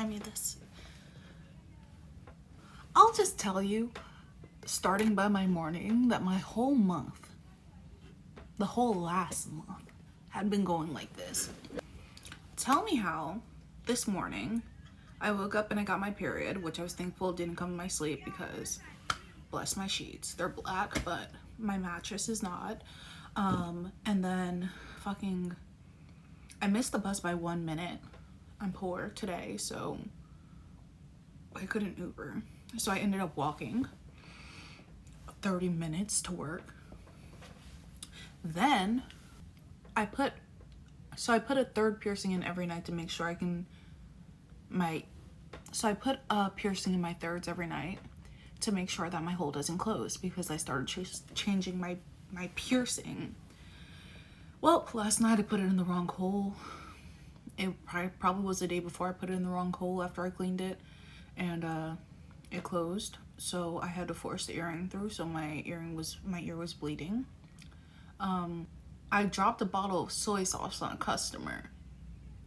Hand me this. I'll just tell you, starting by my morning, that my whole month, the whole last month, had been going like this. Tell me how this morning I woke up and I got my period, which I was thankful didn't come in my sleep because bless my sheets, they're black, but my mattress is not. And then fucking I missed the bus by 1 minute. I'm poor today, so I couldn't Uber, so I ended up walking 30 minutes to work. Then I put a third piercing in every night to make sure I can I put a piercing in my thirds every night to make sure that my hole doesn't close, because I started changing my piercing. Well, last night I put it in the wrong hole. It probably was the day before I put it in the wrong hole after I cleaned it, and it closed, so I had to force the earring through, so my ear was bleeding. I dropped a bottle of soy sauce on a customer.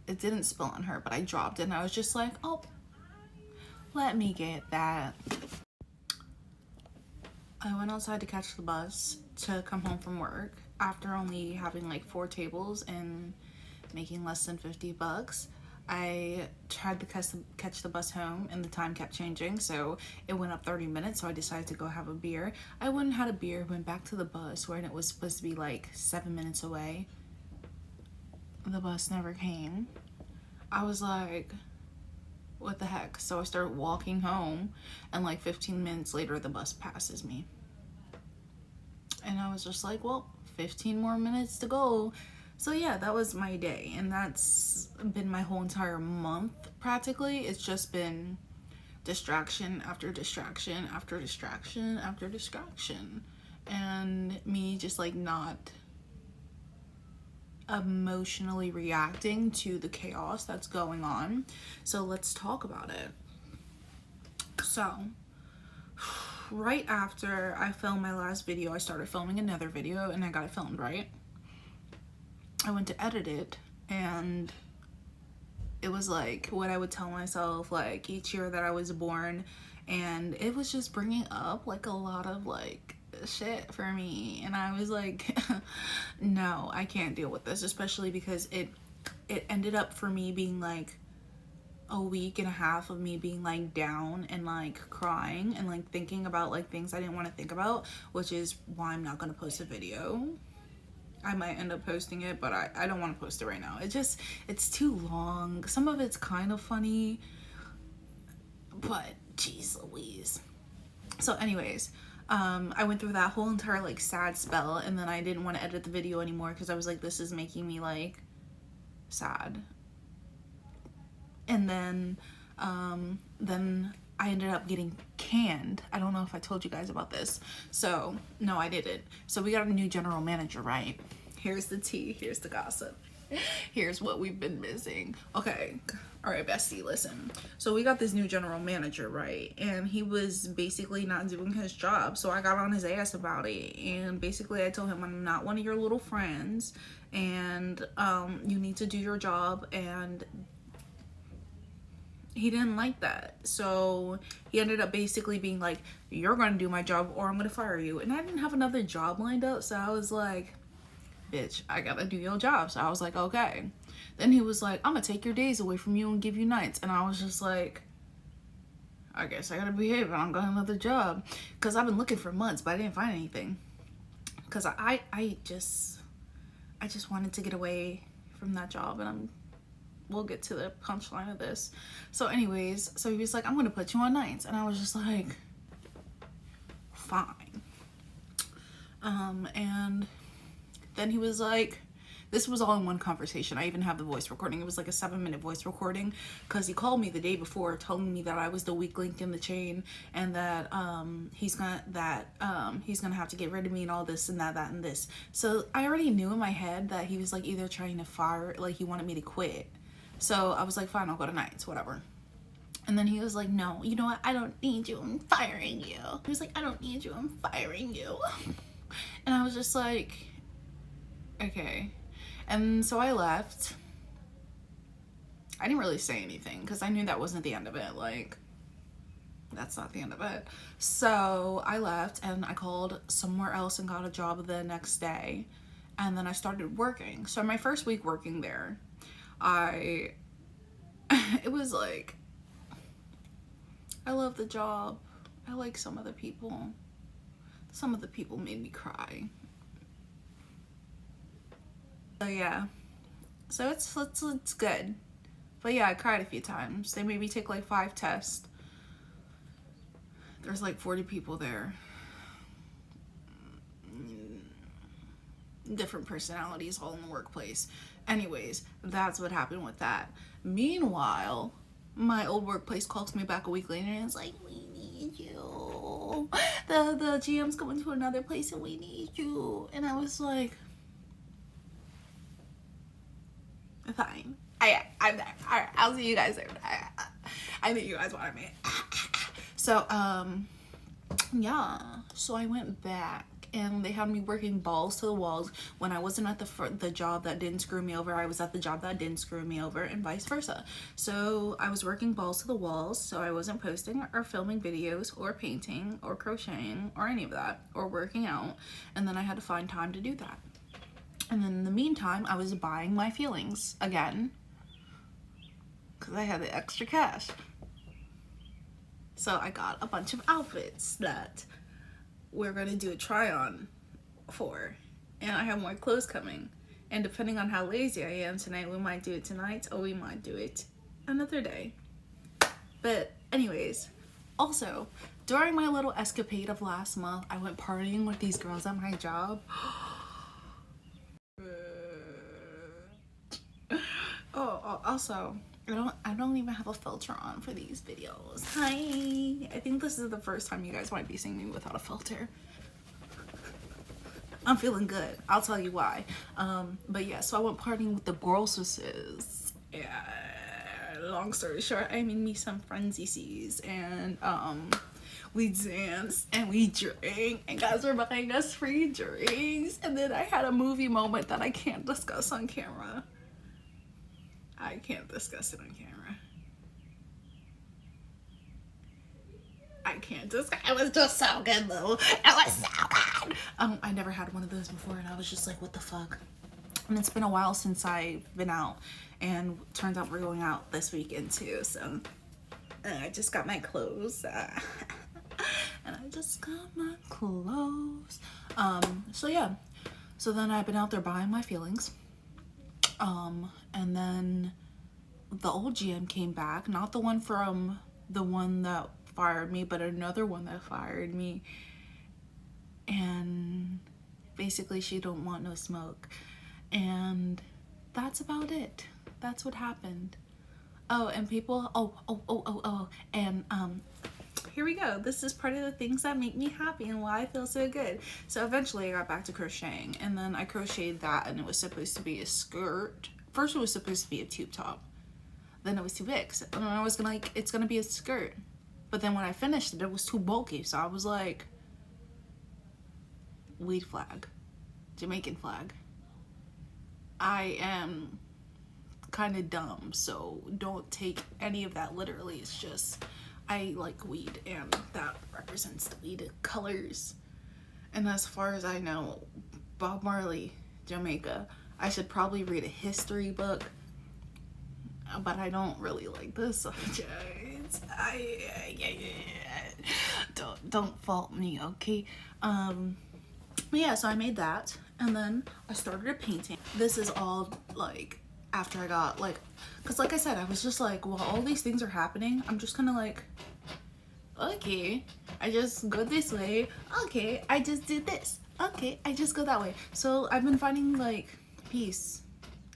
It didn't spill on her, but I dropped it, and I was just like, oh, let me get that. I went outside to catch the bus to come home from work after only having like 4 tables and making less than $50. I tried to catch the bus home, and the time kept changing, so it went up 30 minutes, so I decided to go have a beer. I went and had a beer, went back to the bus where it was supposed to be like 7 minutes away. The bus never came. I was like, what the heck? So I started walking home, and like 15 minutes later the bus passes me. And I was just like, well, 15 more minutes to go. So yeah, that was my day, and that's been my whole entire month practically. It's just been distraction after distraction after distraction after distraction, and me just like not emotionally reacting to the chaos that's going on. So let's talk about it. So right after I filmed my last video, I started filming another video, and I got it filmed, right? I went to edit it, and it was like what I would tell myself like each year that I was born, and it was just bringing up like a lot of like shit for me, and I was like no, I can't deal with this, especially because it ended up for me being like a week and a half of me being like down and like crying and like thinking about like things I didn't want to think about, which is why I'm not gonna post a video. I might end up posting it, but I don't want to post it right now. It's too long. Some of it's kind of funny, but geez Louise. So anyways, I went through that whole entire like sad spell, and then I didn't want to edit the video anymore because I was like, this is making me like sad. And then I ended up getting canned. I don't know if I told you guys about this. So, no, I didn't. So we got a new general manager, right? Here's the tea. Here's the gossip. Here's what we've been missing. Okay. All right, bestie, listen. So we got this new general manager, right? And he was basically not doing his job. So I got on his ass about it. And basically I told him, I'm not one of your little friends. And you need to do your job. And he didn't like that, so he ended up basically being like, you're gonna do my job or I'm gonna fire you. And I didn't have another job lined up, so I was like, bitch, I gotta do your job. So I was like, okay. Then he was like, I'm gonna take your days away from you and give you nights. And I was just like, I guess I gotta behave and I'm going another job, because I've been looking for months but I didn't find anything, because I just wanted to get away from that job, and we'll get to the punchline of this. So anyways, so he was like, I'm gonna put you on nights, and I was just like, fine. And then he was like, this was all in one conversation. I even have the voice recording. It was like a 7-minute voice recording, because he called me the day before telling me that I was the weak link in the chain, and that he's gonna have to get rid of me and all this and that and this. So I already knew in my head that he was like either trying to fire, like he wanted me to quit. So I was like, fine, I'll go to nights, whatever. And then he was like, no, you know what? I don't need you. I'm firing you. He was like, I don't need you. I'm firing you. And I was just like, okay. And so I left. I didn't really say anything because I knew that wasn't the end of it. Like, that's not the end of it. So I left and I called somewhere else and got a job the next day. And then I started working. So my first week working there, it was like, I love the job. I like some of the people. Some of the people made me cry. So yeah. So it's good. But yeah, I cried a few times. They made me take like 5 tests. There's like 40 people there. Different personalities all in the workplace. Anyways, that's what happened with that. Meanwhile, my old workplace calls me back a week later and it's like, we need you. The GM's going to another place and we need you. And I was like, fine. I'm there. All right, I'll see you guys there. I think you guys wanted me. So, yeah. So I went back and they had me working balls to the walls. When I wasn't at the job that didn't screw me over, I was at the job that didn't screw me over, and vice versa. So I was working balls to the walls, so I wasn't posting or filming videos or painting or crocheting or any of that or working out, and then I had to find time to do that. And then in the meantime, I was buying my feelings again because I had the extra cash. So I got a bunch of outfits that we're going to do a try on for. And I have more clothes coming. And depending on how lazy I am tonight, we might do it tonight or we might do it another day. But anyways, also, during my little escapade of last month, I went partying with these girls at my job. Also, I don't even have a filter on for these videos. Hi! I think this is the first time you guys might be seeing me without a filter. I'm feeling good. I'll tell you why. But yeah, so I went partying with the girls. Yeah, long story short, I made me some friendsies and we danced and we drank and guys were buying us free drinks, and then I had a movie moment that I can't discuss on camera. I can't discuss it on camera. I can't discuss. It was just so good though. It was so good. I never had one of those before and I was just like, what the fuck? And it's been a while since I've been out, and turns out we're going out this weekend too. So I just got my clothes. And I just got my clothes. So yeah. So then I've been out there buying my feelings. And then the old GM came back, not the one from the one that fired me, but another one that fired me. And basically she don't want no smoke. And that's about it. That's what happened. Oh, and people, and here we go. This is part of the things that make me happy and why I feel so good. So eventually I got back to crocheting, and then I crocheted that, and it was supposed to be a skirt. First it was supposed to be a tube top. Then it was too big. So, and I was gonna like, it's gonna be a skirt. But then when I finished it, it was too bulky. So I was like, weed flag, Jamaican flag. I am kind of dumb, so don't take any of that literally. It's just, I like weed, and that represents the weed colors. And as far as I know, Bob Marley, Jamaica. I should probably read a history book, but I don't really like the subject. Don't fault me, okay? But yeah, so I made that, and then I started painting. This is all like after I got like, because like I said, I was just like, well, all these things are happening, I'm just kind of like, okay, I just go this way, okay, I just do this, okay, I just go that way. So I've been finding like peace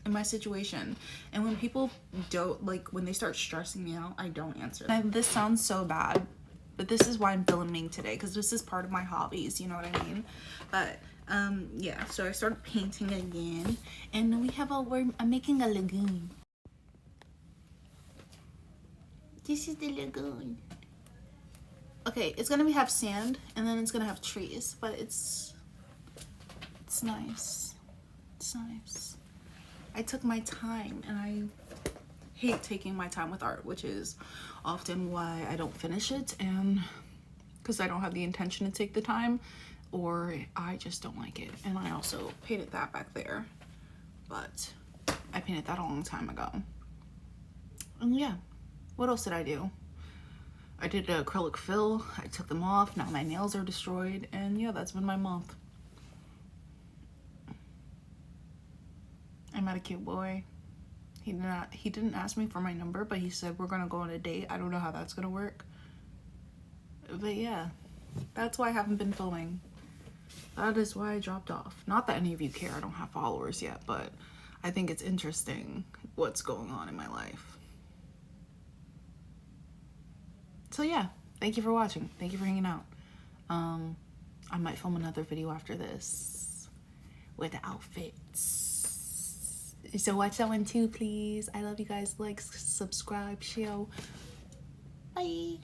in my situation, and when people don't, like when they start stressing me out, I don't answer. And this sounds so bad, but this is why I'm filming today, because this is part of my hobbies, you know what I mean? But yeah, so I started painting again, and I'm making a lagoon. This is the lagoon. Okay, it's gonna have sand, and then it's gonna have trees, but it's nice. It's nice. I took my time, and I hate taking my time with art, which is often why I don't finish it, and because I don't have the intention to take the time, or I just don't like it. And I also painted that back there, but I painted that a long time ago. And yeah, what else did I do? I did acrylic fill. I took them off. Now my nails are destroyed. And yeah, that's been my month. I met a cute boy. He didn't ask me for my number, but he said we're gonna go on a date. I don't know how that's gonna work. But yeah, that's why I haven't been filming. That is why I dropped off. Not that any of you care. I don't have followers yet, but I think it's interesting what's going on in my life. So yeah, thank you for watching. Thank you for hanging out. I might film another video after this with the outfits. So watch that one too, please. I love you guys. Like, subscribe, share. Bye.